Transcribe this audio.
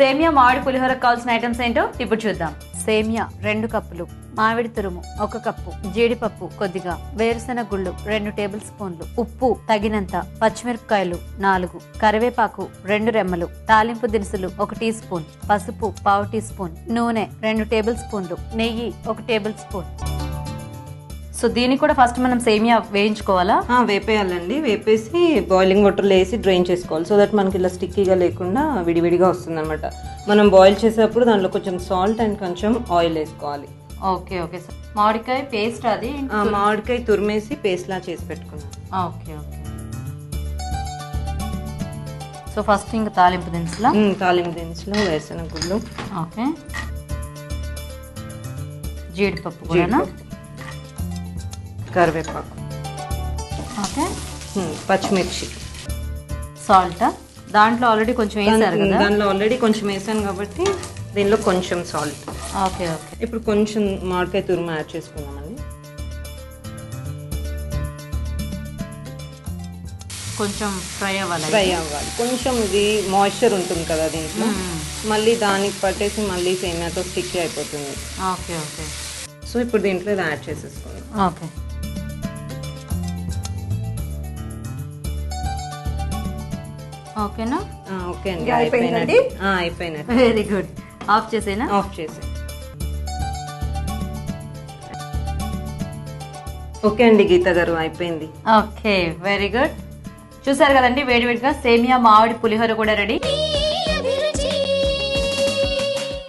సేమియా మామిడి పులిహోర కావాల్సిన ఐటమ్స్ ఏంటో ఇప్పుడు చూద్దాం. సేమియా 2 కప్పులు, మామిడి తురుము 1 కప్పు, జీడిపప్పు కొద్దిగా, వేరుశెనగ గుళ్ళు 2 టేబుల్ స్పూన్లు, ఉప్పు తగినంత, పచ్చిమిరపకాయలు 4, కరివేపాకు 2 రెమ్మలు, తాలింపు దినుసులు 1 టీ స్పూన్, పసుపు 1/2 టీ స్పూన్, నూనె 2 టేబుల్ స్పూన్లు, నెయ్యి 1 టేబుల్ స్పూన్. సో దీన్ని కూడా ఫస్ట్ మనం సేమియా వేయించుకోవాలా? వేపేయాలండి. వేపేసి బాయిలింగ్ వాటర్లో వేసి డ్రైన్ చేసుకోవాలి. సో దట్ మనకి ఇలా స్టిక్కీగా లేకుండా విడివిడిగా వస్తుంది అనమాట. మనం బాయిల్ చేసేటప్పుడు దాంట్లో కొంచెం సాల్ట్ అండ్ కొంచెం ఆయిల్ వేసుకోవాలి. Okay okay sir. మామిడికాయ పేస్ట్ అది మామిడికాయ తురిమేసి పేస్ట్ లా చేసి పెట్టుకున్నాం. Okay okay. సో ఫస్ట్ ఇంకా తాలింపు దినుసులో వేరుశెనగ గుళ్ళు, ఓకే, జీడిపప్పు కూడా, కరివేపాకు, ఓకే, పచ్చిమిర్చి, సాల్ట్. దాంట్లో ఆల్రెడీ కొంచెం వేసారు కదా? దాంట్లో ఆల్రెడీ కొంచెం వేసాను కాబట్టి దీనిలో కొంచెం సాల్ట్. Okay okay. ఇప్పుడు కొంచెం మామిడికాయ తురుము యాడ్ చేసుకుందామండి. కొంచెం ఫ్రై అవ్వాలి. కొంచెం ఇది మాయిశ్చర్ ఉంటుంది కదా దీంట్లో, మళ్ళీ దానికి పట్టేసి మళ్ళీ సేమియాతో స్టిక్ అయిపోతుంది. Okay okay. సో ఇప్పుడు దీంట్లో ఇది యాడ్ చేసేసుకోండి. ఓకే ఓకేనా? ఓకే అండి, అయిపోయినట్టు. Very good. ఆఫ్ చేసేనా? ఆఫ్ చేసే. ఓకే అండి గీత గారు, అయిపోయింది. Okay, very good. చూసారు కదండి, వేడివేడిగా సేమియా మామిడి పులిహోర కూడా రెడీ.